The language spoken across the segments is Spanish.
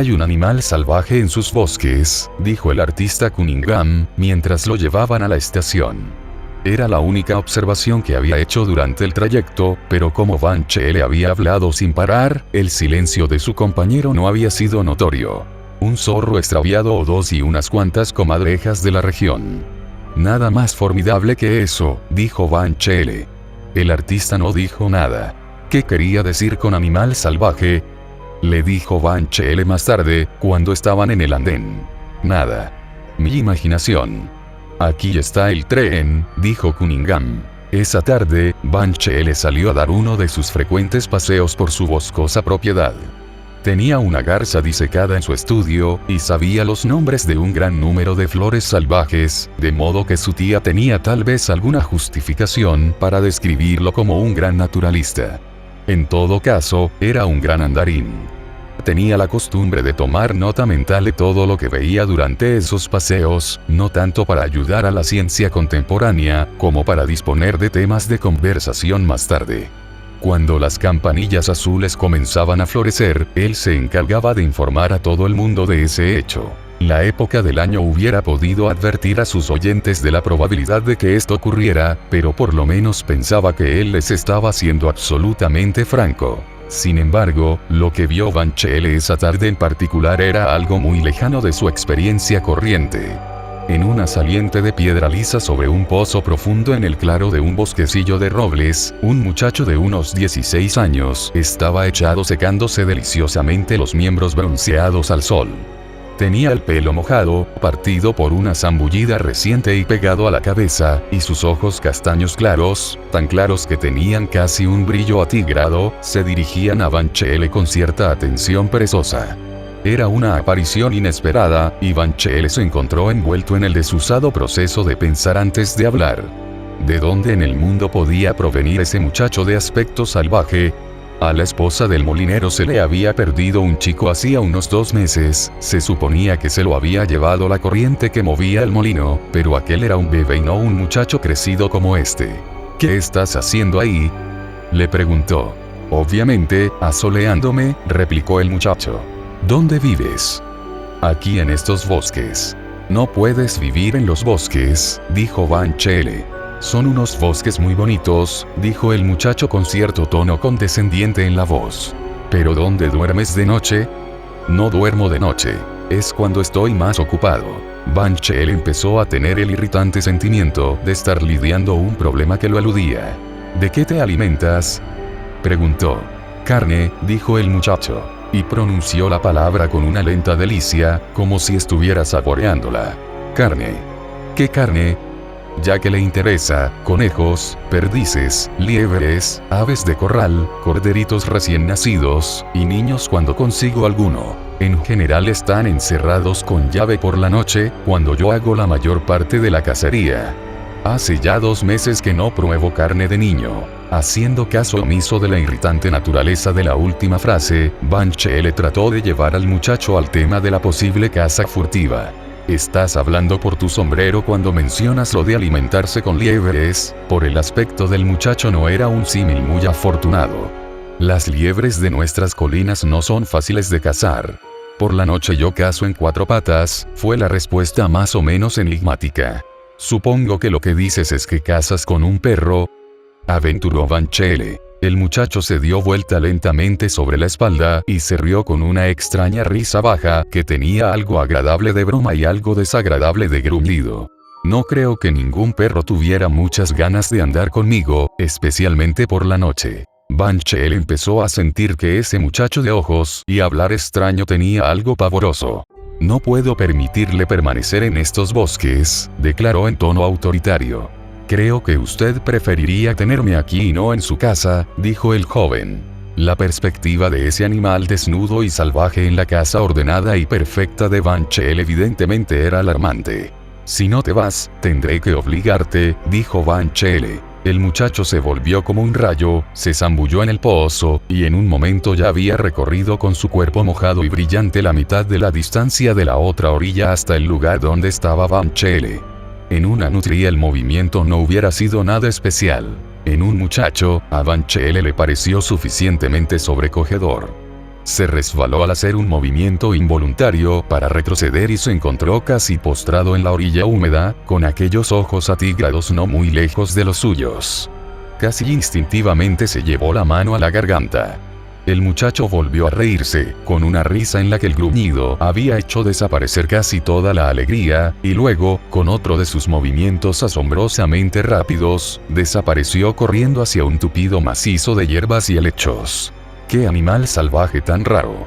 Hay un animal salvaje en sus bosques, dijo el artista Cunningham, mientras lo llevaban a la estación. Era la única observación que había hecho durante el trayecto, pero como Van Cheele había hablado sin parar, el silencio de su compañero no había sido notorio. Un zorro extraviado o dos y unas cuantas comadrejas de la región. Nada más formidable que eso, dijo Van Cheele. El artista no dijo nada. ¿Qué quería decir con animal salvaje? Le dijo Van Cheele más tarde, cuando estaban en el andén. Nada. Mi imaginación. Aquí está el tren, dijo Cunningham. Esa tarde, Van Cheele salió a dar uno de sus frecuentes paseos por su boscosa propiedad. Tenía una garza disecada en su estudio, y sabía los nombres de un gran número de flores salvajes, de modo que su tía tenía tal vez alguna justificación para describirlo como un gran naturalista. En todo caso, era un gran andarín. Tenía la costumbre de tomar nota mental de todo lo que veía durante esos paseos, no tanto para ayudar a la ciencia contemporánea, como para disponer de temas de conversación más tarde. Cuando las campanillas azules comenzaban a florecer, él se encargaba de informar a todo el mundo de ese hecho. La época del año hubiera podido advertir a sus oyentes de la probabilidad de que esto ocurriera, pero por lo menos pensaba que él les estaba siendo absolutamente franco. Sin embargo, lo que vio Van Cheele esa tarde en particular era algo muy lejano de su experiencia corriente. En una saliente de piedra lisa sobre un pozo profundo en el claro de un bosquecillo de robles, un muchacho de unos 16 años estaba echado secándose deliciosamente los miembros bronceados al sol. Tenía el pelo mojado, partido por una zambullida reciente y pegado a la cabeza, y sus ojos castaños claros, tan claros que tenían casi un brillo atigrado, se dirigían a Van Cheele con cierta atención perezosa. Era una aparición inesperada, y Van Cheele se encontró envuelto en el desusado proceso de pensar antes de hablar. ¿De dónde en el mundo podía provenir ese muchacho de aspecto salvaje? A la esposa del molinero se le había perdido un chico hacía unos 2 meses, se suponía que se lo había llevado la corriente que movía el molino, pero aquel era un bebé y no un muchacho crecido como este. ¿Qué estás haciendo ahí?, le preguntó. Obviamente, asoleándome, replicó el muchacho. ¿Dónde vives? Aquí en estos bosques. No puedes vivir en los bosques, dijo Van Cheele. Son unos bosques muy bonitos, dijo el muchacho con cierto tono condescendiente en la voz. ¿Pero dónde duermes de noche? No duermo de noche. Es cuando estoy más ocupado. Van Cheele empezó a tener el irritante sentimiento de estar lidiando un problema que lo eludía. ¿De qué te alimentas?, preguntó. Carne, dijo el muchacho, y pronunció la palabra con una lenta delicia, como si estuviera saboreándola. Carne. ¿Qué carne? Ya que le interesa, conejos, perdices, liebres, aves de corral, corderitos recién nacidos, y niños cuando consigo alguno. En general están encerrados con llave por la noche, cuando yo hago la mayor parte de la cacería. Hace ya 2 meses que no pruebo carne de niño. Haciendo caso omiso de la irritante naturaleza de la última frase, Van Cheele trató de llevar al muchacho al tema de la posible caza furtiva. Estás hablando por tu sombrero cuando mencionas lo de alimentarse con liebres. Por el aspecto del muchacho no era un símil muy afortunado. Las liebres de nuestras colinas no son fáciles de cazar. Por la noche yo cazo en 4 patas, fue la respuesta más o menos enigmática. Supongo que lo que dices es que cazas con un perro, aventuró Van Cheele. El muchacho se dio vuelta lentamente sobre la espalda y se rió con una extraña risa baja que tenía algo agradable de broma y algo desagradable de gruñido. No creo que ningún perro tuviera muchas ganas de andar conmigo, especialmente por la noche. Van Cheele empezó a sentir que ese muchacho de ojos y hablar extraño tenía algo pavoroso. No puedo permitirle permanecer en estos bosques, declaró en tono autoritario. Creo que usted preferiría tenerme aquí y no en su casa, dijo el joven. La perspectiva de ese animal desnudo y salvaje en la casa ordenada y perfecta de Van Cheele evidentemente era alarmante. Si no te vas, tendré que obligarte, dijo Van Cheele. El muchacho se volvió como un rayo, se zambulló en el pozo, y en un momento ya había recorrido con su cuerpo mojado y brillante la mitad de la distancia de la otra orilla hasta el lugar donde estaba Van Cheele. En una nutria el movimiento no hubiera sido nada especial. En un muchacho, a Van Cheele le pareció suficientemente sobrecogedor. Se resbaló al hacer un movimiento involuntario para retroceder y se encontró casi postrado en la orilla húmeda, con aquellos ojos atigrados no muy lejos de los suyos. Casi instintivamente se llevó la mano a la garganta. El muchacho volvió a reírse, con una risa en la que el gruñido había hecho desaparecer casi toda la alegría, y luego, con otro de sus movimientos asombrosamente rápidos, desapareció corriendo hacia un tupido macizo de hierbas y helechos. ¡Qué animal salvaje tan raro!,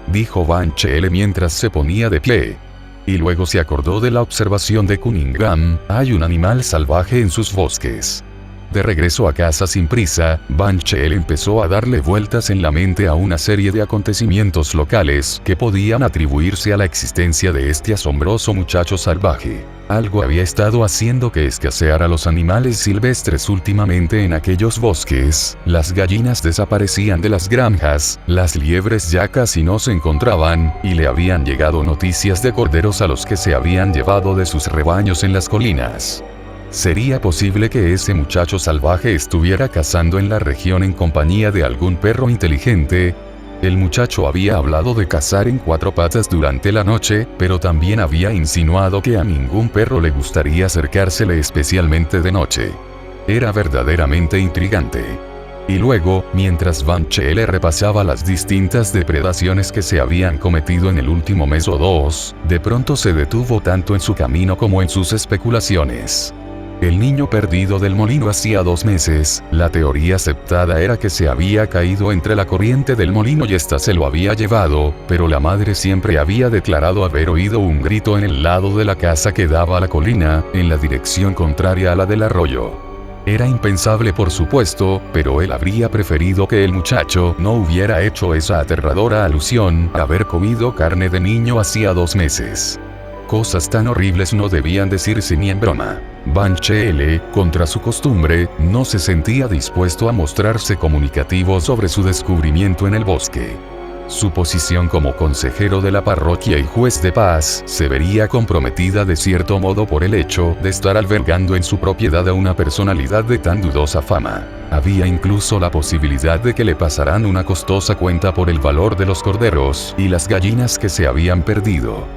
dijo Van Cheele mientras se ponía de pie. Y luego se acordó de la observación de Cunningham: hay un animal salvaje en sus bosques. De regreso a casa sin prisa, Van Cheele empezó a darle vueltas en la mente a una serie de acontecimientos locales que podían atribuirse a la existencia de este asombroso muchacho salvaje. Algo había estado haciendo que escaseara los animales silvestres últimamente en aquellos bosques, las gallinas desaparecían de las granjas, las liebres ya casi no se encontraban, y le habían llegado noticias de corderos a los que se habían llevado de sus rebaños en las colinas. ¿Sería posible que ese muchacho salvaje estuviera cazando en la región en compañía de algún perro inteligente? El muchacho había hablado de cazar en 4 patas durante la noche, pero también había insinuado que a ningún perro le gustaría acercársele especialmente de noche. Era verdaderamente intrigante. Y luego, mientras Van Cheele repasaba las distintas depredaciones que se habían cometido en el último mes o 2, de pronto se detuvo tanto en su camino como en sus especulaciones. El niño perdido del molino hacía 2 meses, la teoría aceptada era que se había caído entre la corriente del molino y ésta se lo había llevado, pero la madre siempre había declarado haber oído un grito en el lado de la casa que daba a la colina, en la dirección contraria a la del arroyo. Era impensable por supuesto, pero él habría preferido que el muchacho no hubiera hecho esa aterradora alusión a haber comido carne de niño hacía 2 meses. Cosas tan horribles no debían decirse ni en broma. Van Cheele, contra su costumbre, no se sentía dispuesto a mostrarse comunicativo sobre su descubrimiento en el bosque. Su posición como consejero de la parroquia y juez de paz se vería comprometida de cierto modo por el hecho de estar albergando en su propiedad a una personalidad de tan dudosa fama. Había incluso la posibilidad de que le pasaran una costosa cuenta por el valor de los corderos y las gallinas que se habían perdido.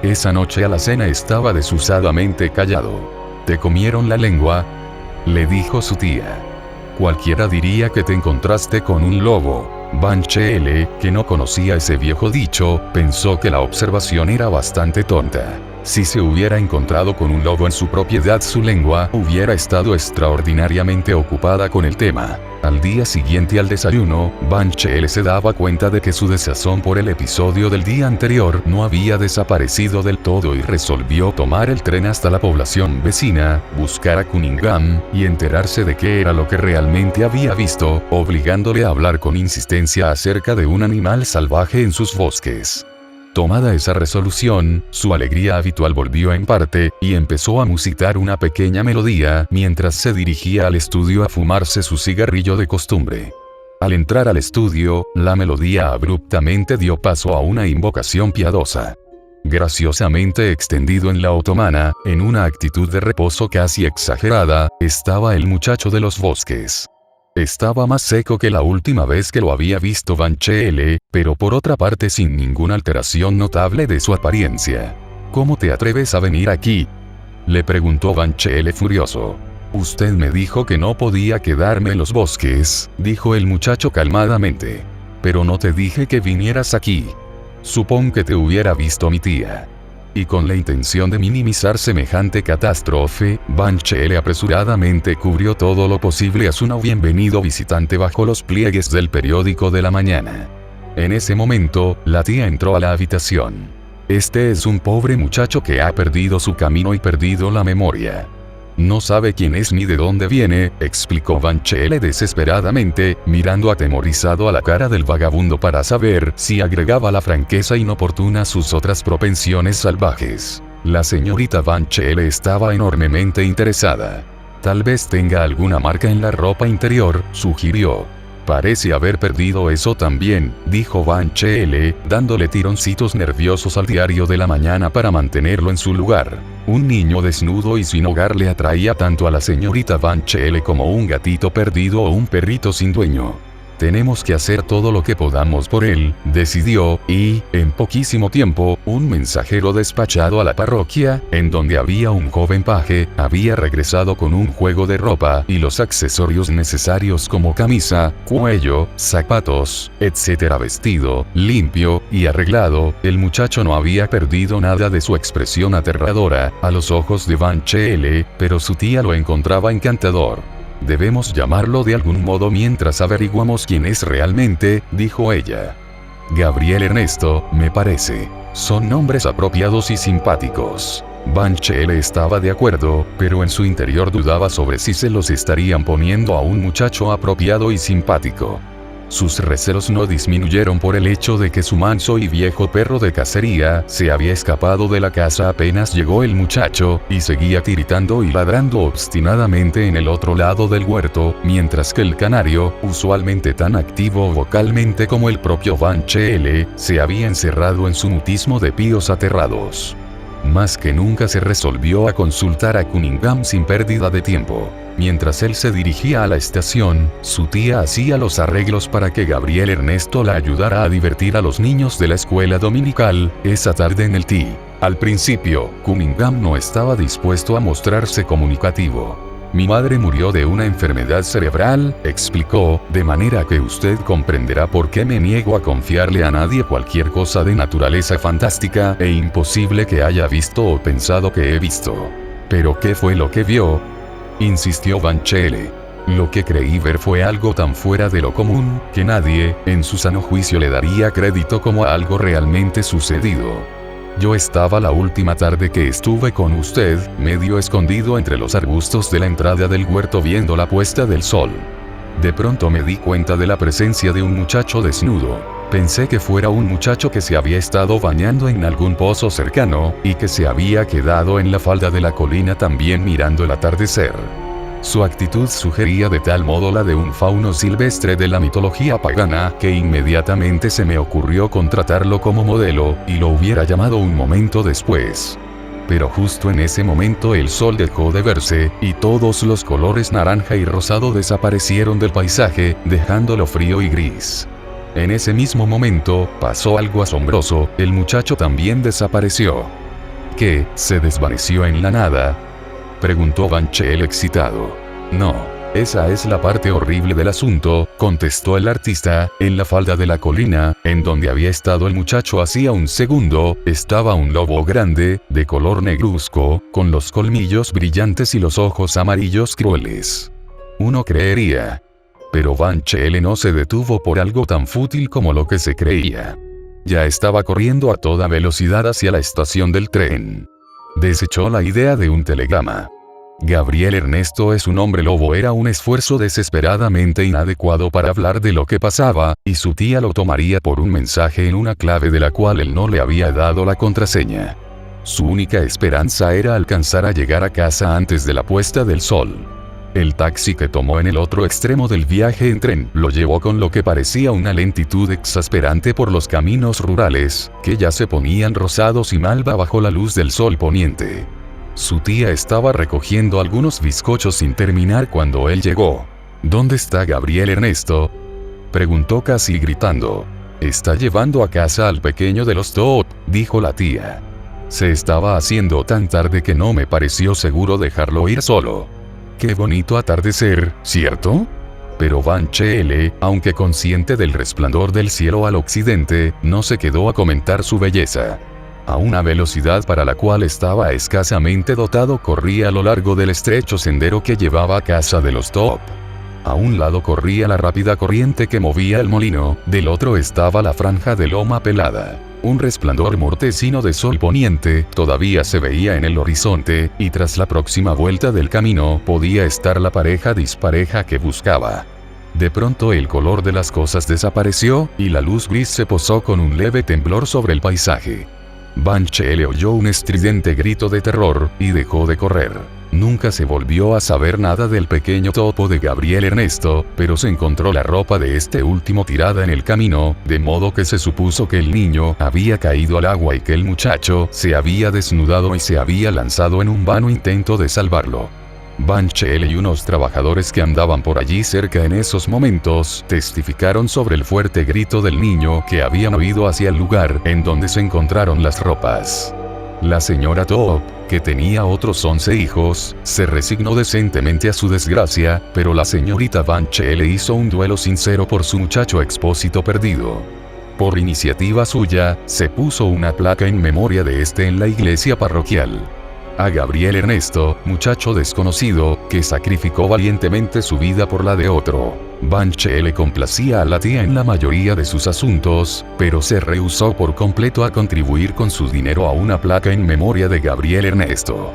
Esa noche a la cena estaba desusadamente callado. «¿Te comieron la lengua?», le dijo su tía. «Cualquiera diría que te encontraste con un lobo». Van Cheele, que no conocía ese viejo dicho, pensó que la observación era bastante tonta. Si se hubiera encontrado con un lobo en su propiedad, su lengua hubiera estado extraordinariamente ocupada con el tema. Al día siguiente al desayuno, Van Cheele se daba cuenta de que su desazón por el episodio del día anterior no había desaparecido del todo y resolvió tomar el tren hasta la población vecina, buscar a Cunningham y enterarse de qué era lo que realmente había visto, obligándole a hablar con insistencia acerca de un animal salvaje en sus bosques. Tomada esa resolución, su alegría habitual volvió en parte, y empezó a musitar una pequeña melodía mientras se dirigía al estudio a fumarse su cigarrillo de costumbre. Al entrar al estudio, la melodía abruptamente dio paso a una invocación piadosa. Graciosamente extendido en la otomana, en una actitud de reposo casi exagerada, estaba el muchacho de los bosques. Estaba más seco que la última vez que lo había visto Van Cheele, pero por otra parte sin ninguna alteración notable de su apariencia. «¿Cómo te atreves a venir aquí?», le preguntó Van Cheele furioso. «Usted me dijo que no podía quedarme en los bosques», dijo el muchacho calmadamente. «Pero no te dije que vinieras aquí. Supón que te hubiera visto mi tía». Y con la intención de minimizar semejante catástrofe, Van Cheele apresuradamente cubrió todo lo posible a su no bienvenido visitante bajo los pliegues del periódico de la mañana. En ese momento, la tía entró a la habitación. «Este es un pobre muchacho que ha perdido su camino y perdido la memoria. No sabe quién es ni de dónde viene», explicó Van Cheele desesperadamente, mirando atemorizado a la cara del vagabundo para saber si agregaba la franqueza inoportuna a sus otras propensiones salvajes. La señorita Van Cheele estaba enormemente interesada. «Tal vez tenga alguna marca en la ropa interior», sugirió. «Parece haber perdido eso también», dijo Van Cheele, dándole tironcitos nerviosos al diario de la mañana para mantenerlo en su lugar. Un niño desnudo y sin hogar le atraía tanto a la señorita Van Cheele como un gatito perdido o un perrito sin dueño. Tenemos que hacer todo lo que podamos por él, decidió, y, en poquísimo tiempo, un mensajero despachado a la parroquia, en donde había un joven paje, había regresado con un juego de ropa y los accesorios necesarios como camisa, cuello, zapatos, etc. Vestido, limpio y arreglado, el muchacho no había perdido nada de su expresión aterradora, a los ojos de Van Cheele, pero su tía lo encontraba encantador. Debemos llamarlo de algún modo mientras averiguamos quién es realmente, dijo ella. Gabriel Ernesto, me parece. Son nombres apropiados y simpáticos. Van Cheele estaba de acuerdo, pero en su interior dudaba sobre si se los estarían poniendo a un muchacho apropiado y simpático. Sus recelos no disminuyeron por el hecho de que su manso y viejo perro de cacería se había escapado de la casa apenas llegó el muchacho, y seguía tiritando y ladrando obstinadamente en el otro lado del huerto, mientras que el canario, usualmente tan activo vocalmente como el propio Van Cheele, se había encerrado en su mutismo de píos aterrados. Más que nunca se resolvió a consultar a Cunningham sin pérdida de tiempo. Mientras él se dirigía a la estación, su tía hacía los arreglos para que Gabriel Ernesto la ayudara a divertir a los niños de la escuela dominical, esa tarde en el T. Al principio, Cunningham no estaba dispuesto a mostrarse comunicativo. Mi madre murió de una enfermedad cerebral, explicó, de manera que usted comprenderá por qué me niego a confiarle a nadie cualquier cosa de naturaleza fantástica e imposible que haya visto o pensado que he visto. ¿Pero qué fue lo que vio?, insistió Van Cheele. Lo que creí ver fue algo tan fuera de lo común, que nadie, en su sano juicio, le daría crédito como algo realmente sucedido. Yo estaba la última tarde que estuve con usted, medio escondido entre los arbustos de la entrada del huerto viendo la puesta del sol. De pronto me di cuenta de la presencia de un muchacho desnudo. Pensé que fuera un muchacho que se había estado bañando en algún pozo cercano, y que se había quedado en la falda de la colina también mirando el atardecer. Su actitud sugería de tal modo la de un fauno silvestre de la mitología pagana, que inmediatamente se me ocurrió contratarlo como modelo, y lo hubiera llamado un momento después. Pero justo en ese momento el sol dejó de verse, y todos los colores naranja y rosado desaparecieron del paisaje, dejándolo frío y gris. En ese mismo momento, pasó algo asombroso, el muchacho también desapareció. ¿Qué, se desvaneció en la nada?, preguntó Van Cheele excitado. No, esa es la parte horrible del asunto, contestó el artista. En la falda de la colina, en donde había estado el muchacho hacía un segundo, estaba un lobo grande, de color negruzco, con los colmillos brillantes y los ojos amarillos crueles. Uno creería. Pero Van Cheele no se detuvo por algo tan fútil como lo que se creía. Ya estaba corriendo a toda velocidad hacia la estación del tren. Desechó la idea de un telegrama. Gabriel Ernesto es un hombre lobo era un esfuerzo desesperadamente inadecuado para hablar de lo que pasaba, y su tía lo tomaría por un mensaje en una clave de la cual él no le había dado la contraseña. Su única esperanza era alcanzar a llegar a casa antes de la puesta del sol. El taxi que tomó en el otro extremo del viaje en tren lo llevó con lo que parecía una lentitud exasperante por los caminos rurales, que ya se ponían rosados y malva bajo la luz del sol poniente. Su tía estaba recogiendo algunos bizcochos sin terminar cuando él llegó. ¿Dónde está Gabriel Ernesto?, preguntó casi gritando. Está llevando a casa al pequeño de los Todd, dijo la tía. Se estaba haciendo tan tarde que no me pareció seguro dejarlo ir solo. Qué bonito atardecer, ¿cierto? Pero Van Cheele, aunque consciente del resplandor del cielo al occidente, no se quedó a comentar su belleza. A una velocidad para la cual estaba escasamente dotado, corría a lo largo del estrecho sendero que llevaba a casa de los Top. A un lado corría la rápida corriente que movía el molino, del otro estaba la franja de loma pelada. Un resplandor mortecino de sol poniente todavía se veía en el horizonte, y tras la próxima vuelta del camino podía estar la pareja dispareja que buscaba. De pronto el color de las cosas desapareció, y la luz gris se posó con un leve temblor sobre el paisaje. Van Cheele oyó un estridente grito de terror, y dejó de correr. Nunca se volvió a saber nada del pequeño topo de Gabriel Ernesto, pero se encontró la ropa de este último tirada en el camino, de modo que se supuso que el niño había caído al agua y que el muchacho se había desnudado y se había lanzado en un vano intento de salvarlo. Banchel y unos trabajadores que andaban por allí cerca en esos momentos testificaron sobre el fuerte grito del niño que habían oído hacia el lugar en donde se encontraron las ropas. La señora Top, que tenía otros 11 hijos, se resignó decentemente a su desgracia, pero la señorita Banchel hizo un duelo sincero por su muchacho expósito perdido. Por iniciativa suya, se puso una placa en memoria de este en la iglesia parroquial. A Gabriel Ernesto, muchacho desconocido, que sacrificó valientemente su vida por la de otro. Banchel complacía a la tía en la mayoría de sus asuntos, pero se rehusó por completo a contribuir con su dinero a una placa en memoria de Gabriel Ernesto.